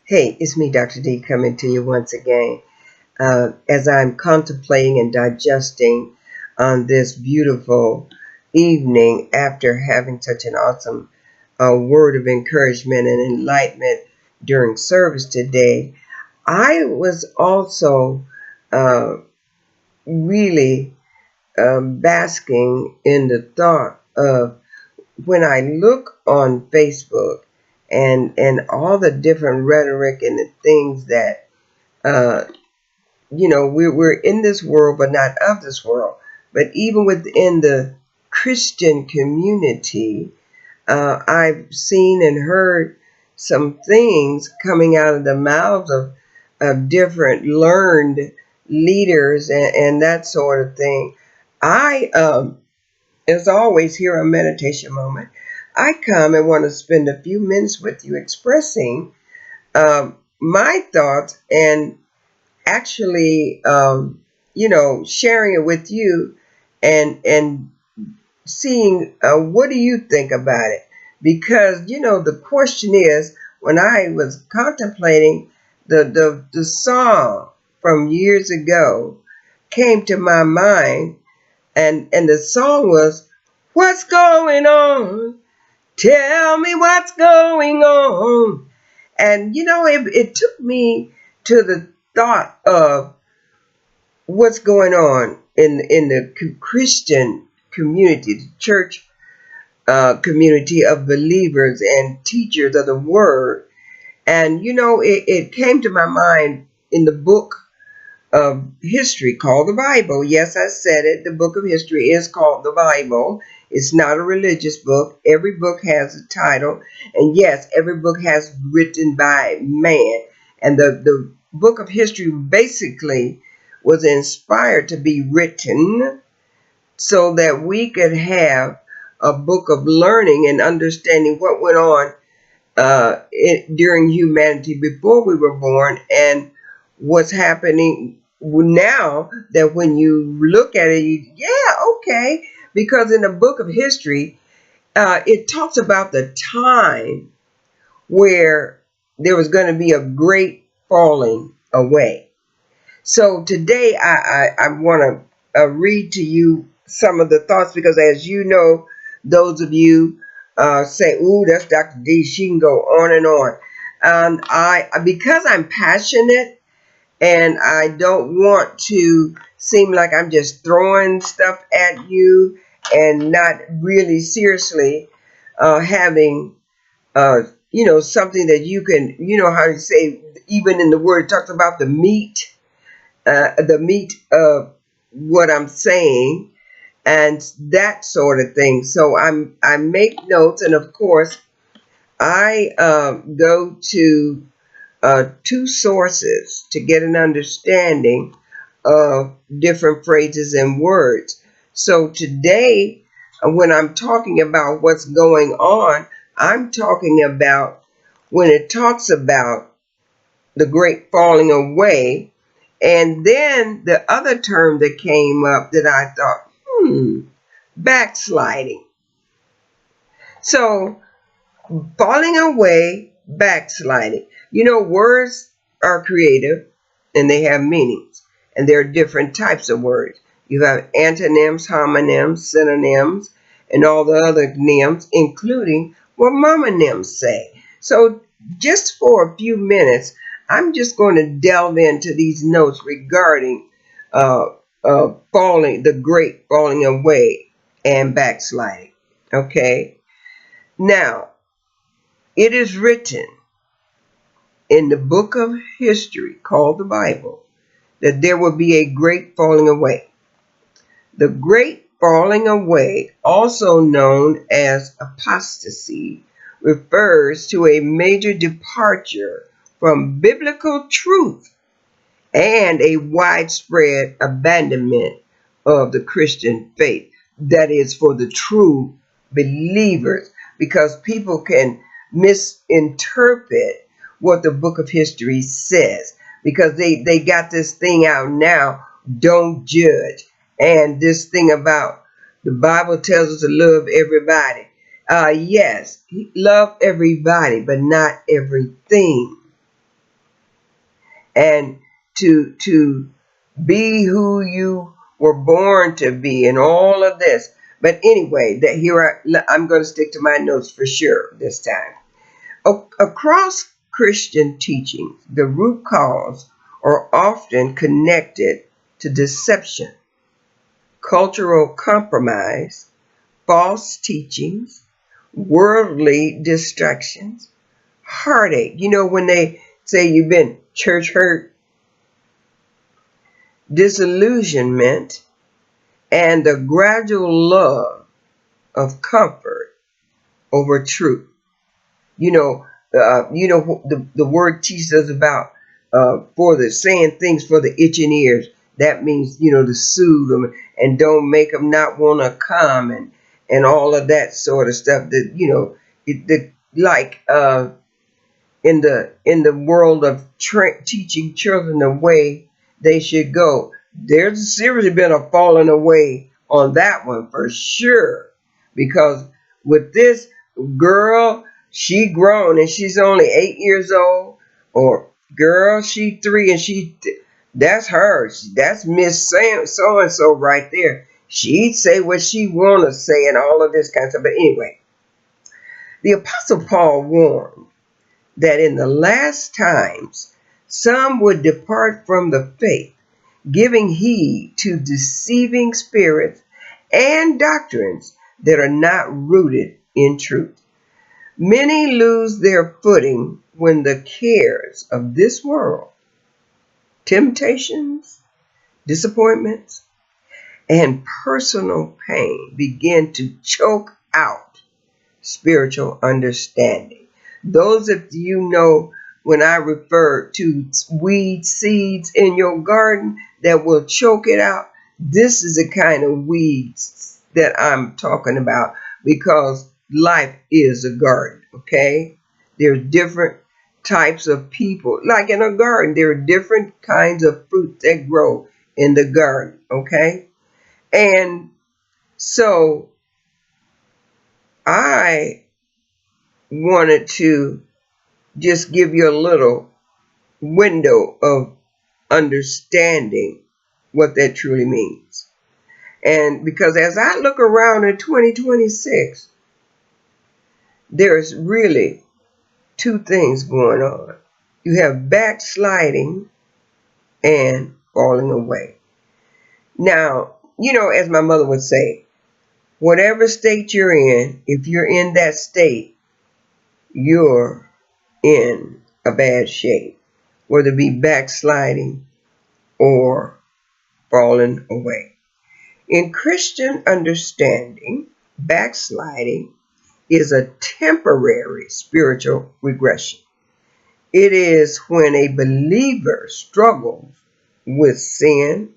Hey, it's me, Dr. D, coming to you once again. As I'm contemplating and digesting on this beautiful evening after having such an awesome word of encouragement and enlightenment during service today, I was also uh, really basking in the thought of when I look on Facebook and all the different rhetoric and the things that uh, we're in this world, but not of this world. But even within the Christian community, I've seen and heard some things coming out of the mouths of different learned leaders and that sort of thing. I, as always, here on Meditation Moment, I come and want to spend a few minutes with you expressing my thoughts and actually, sharing it with you and seeing what do you think about it? Because the question is, when I was contemplating the song from years ago came to my mind, and the song was, "What's going on? Tell me what's going on." And it took me to the thought of what's going on in the Christian community, the church community of believers and teachers of the word. And it came to my mind in the book of history called the Bible. Yes, I said it. The book of history is called the Bible. It's not a religious book. Every book has a title. And yes, every book has written by man. And the book of history basically was inspired to be written so that we could have a book of learning and understanding what went on during humanity before we were born and what's happening now, that when you look at it, okay, because in the book of history, it talks about the time where there was going to be a great falling away. So today I want to read to you some of the thoughts, because as you know, those of you say, "Ooh, that's Dr. D. She can go on and on." Because I'm passionate and I don't want to seem like I'm just throwing stuff at you and not really seriously having something that you can, how to say, even in the word it talks about the meat of what I'm saying and that sort of thing. So I make notes, and of course I go to two sources to get an understanding of different phrases and words. So today, when I'm talking about what's going on, I'm talking about when it talks about the great falling away. And then the other term that came up that I thought, backsliding. So falling away, backsliding. Words are creative and they have meanings. And there are different types of words. You have antonyms, homonyms, synonyms, and all the other nyms, including what homonyms say. So just for a few minutes, I'm just going to delve into these notes regarding uh, the great falling away and backsliding. Okay? Now, it is written in the book of history called the Bible that there will be a great falling away. The great falling away, also known as apostasy, refers to a major departure from biblical truth and a widespread abandonment of the Christian faith. That is for the true believers, because people can misinterpret what the book of history says, because they got this thing out now, don't judge. And this thing about the Bible tells us to love everybody. Yes, love everybody, but not everything. and to be who you were born to be, and all of this. But anyway, that here I'm going to stick to my notes for sure this time. Across Christian teachings, the root cause are often connected to deception, cultural compromise, false teachings, worldly distractions, heartache. You know, when they say you've been church hurt, disillusionment, and the gradual love of comfort over truth. The word teaches us about for the saying things for the itching ears. That means, to soothe them and don't make them not want to come, and all of that sort of stuff. That like in the world of teaching children the way they should go. There's seriously been a falling away on that one for sure, because with this girl, she grown and she's only 8 years old, or girl, she 3 and that's her. That's Miss so and so right there. She'd say what she wanna say and all of this kind of stuff. But anyway, the Apostle Paul warned that in the last times some would depart from the faith, giving heed to deceiving spirits and doctrines that are not rooted in truth. Many lose their footing when the cares of this world, temptations, disappointments, and personal pain begin to choke out spiritual understanding. Those of you know, when I refer to weed seeds in your garden that will choke it out, this is the kind of weeds that I'm talking about, because life is a garden, okay? There are different types of people. Like in a garden, there are different kinds of fruit that grow in the garden, okay? And so I wanted to just give you a little window of understanding what that truly means. And because as I look around in 2026, there's really two things going on. You have backsliding and falling away. Now, as my mother would say, whatever state you're in, if you're in that state, you're in a bad shape, whether it be backsliding or falling away. In Christian understanding, backsliding is a temporary spiritual regression. It is when a believer struggles with sin,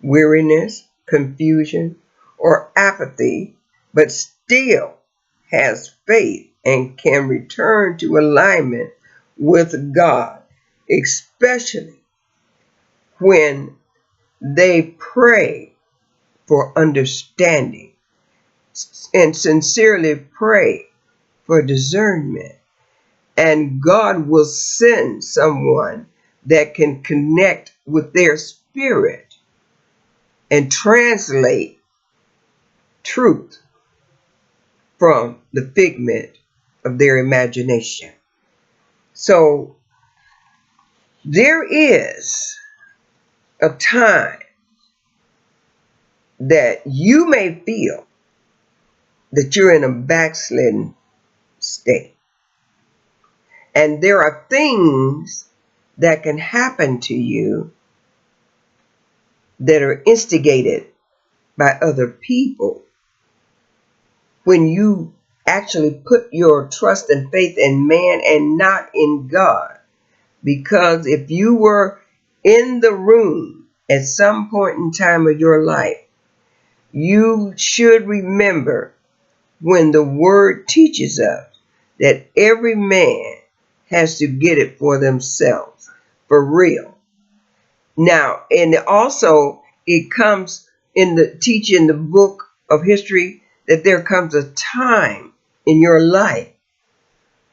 weariness, confusion, or apathy, but still has faith and can return to alignment with God, especially when they pray for understanding and sincerely pray for discernment. And God will send someone that can connect with their spirit and translate truth from the figment of their imagination. So there is a time that you may feel that you're in a backslidden state. And there are things that can happen to you that are instigated by other people when you actually put your trust and faith in man and not in God. Because if you were in the room at some point in time of your life, you should remember when the word teaches us that every man has to get it for themselves, for real. Now, and also it comes in the teaching, the book of history, that there comes a time in your life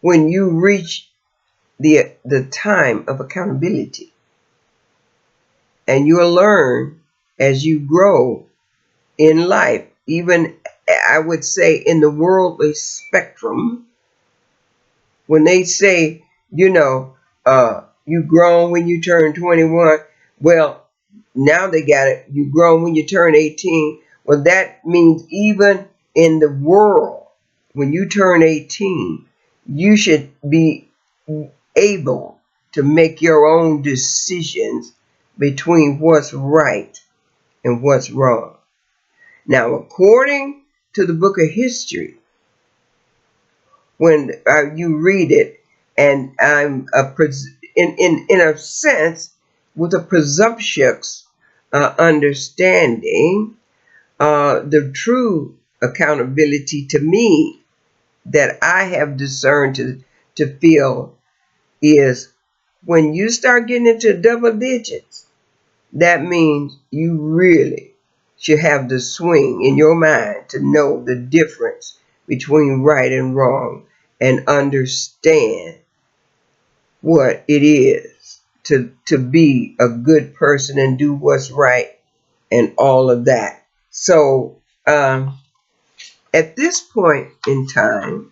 when you reach the time of accountability. and you'll learn as you grow in life. Even, I would say, in the worldly spectrum, when they say, you grown when you turn 21, well, now they got it, you grown when you turn 18. Well, that means even in the world, when you turn 18, you should be able to make your own decisions between what's right and what's wrong. Now, according to the book of history, when you read it, and I'm in a sense with a presumptuous understanding, the true accountability to me that I have discerned to feel is when you start getting into double digits, that means you really should have the swing in your mind to know the difference between right and wrong and understand what it is to be a good person and do what's right and all of that. So at this point in time,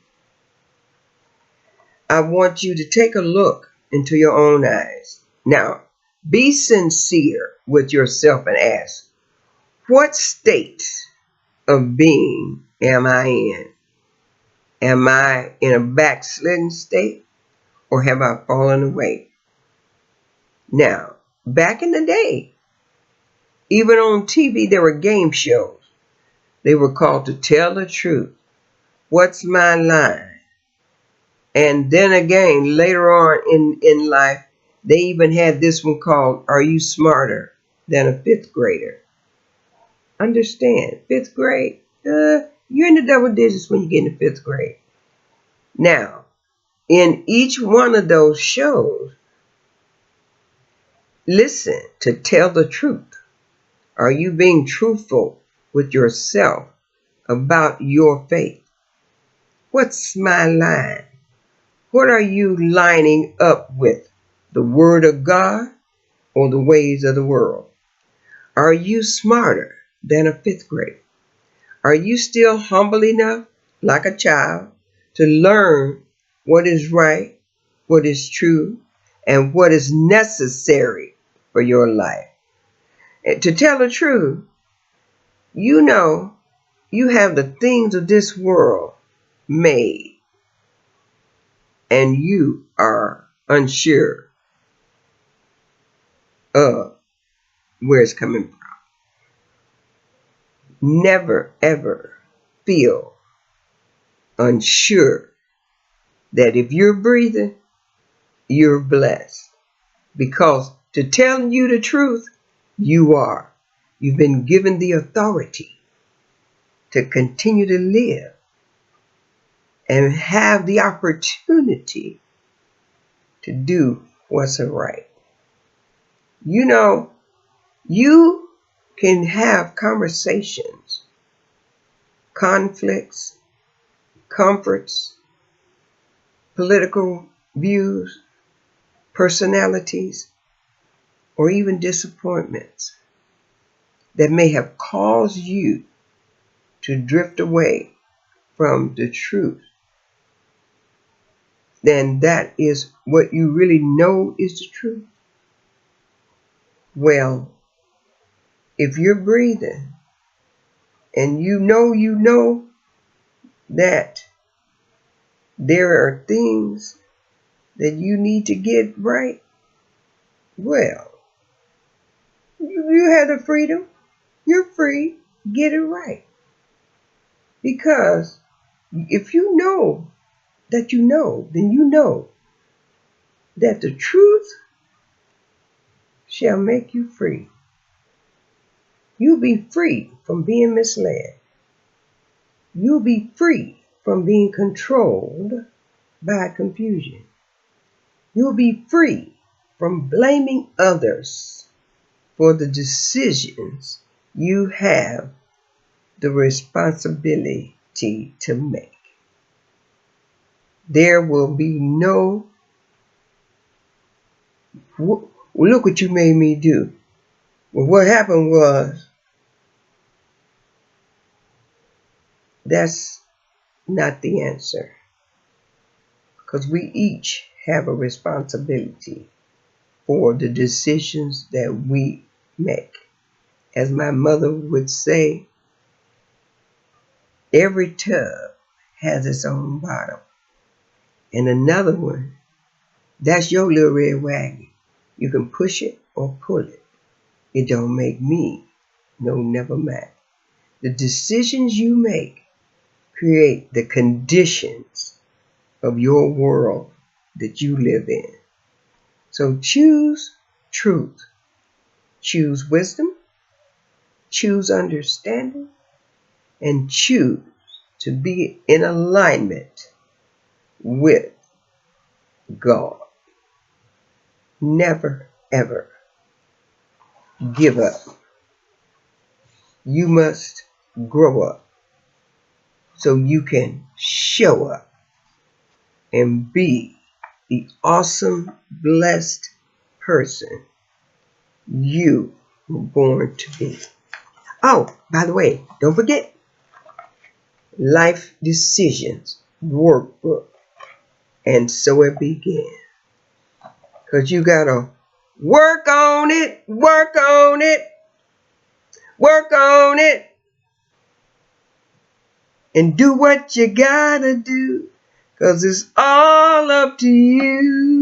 I want you to take a look into your own eyes. Now, be sincere with yourself and ask, what state of being am I in? Am I in a backslidden state, or have I fallen away? Now, back in the day, even on TV, there were game shows. They were called To Tell the Truth. What's My Line? And then again, later on in life, they even had this one called Are You Smarter Than a Fifth Grader? Understand, fifth grade, you're in the double digits when you get in the fifth grade. Now, in each one of those shows, listen to tell the truth. Are you being truthful with yourself about your faith? What's my line? What are you lining up with? The Word of God or the ways of the world? Are you smarter than a fifth grader? Are you still humble enough, like a child, to learn what is right, what is true, and what is necessary for your life? And to tell the truth, you know you have the things of this world made, and you are unsure of where it's coming from. Never, ever feel unsure that if you're breathing, you're blessed. Because to tell you the truth, you are. You've been given the authority to continue to live and have the opportunity to do what's right. You know, you can have conversations, conflicts, comforts, political views, personalities, or even disappointments that may have caused you to drift away from the truth. Then that is what you really know is the truth. Well, if you're breathing and you know that there are things that you need to get right, well, you have the freedom. You're free. Get it right. Because if you know, then you know that the truth shall make you free. You'll be free from being misled. You'll be free from being controlled by confusion. You'll be free from blaming others for the decisions you have the responsibility to make. There will be no, look what you made me do. Well, what happened was, that's not the answer. Because we each have a responsibility for the decisions that we make. As my mother would say, every tub has its own bottom. And another one, that's your little red wagon. You can push it or pull it. It don't make me no never mind. The decisions you make create the conditions of your world that you live in. So choose truth, choose wisdom, choose understanding, and choose to be in alignment with God. Never, ever give up. You must grow up so you can show up and be the awesome, blessed person you were born to be. Oh, by the way, don't forget Life Decisions Workbook. And so it began. Because you got to work on it, work on it, work on it, and do what you got to do. Because it's all up to you.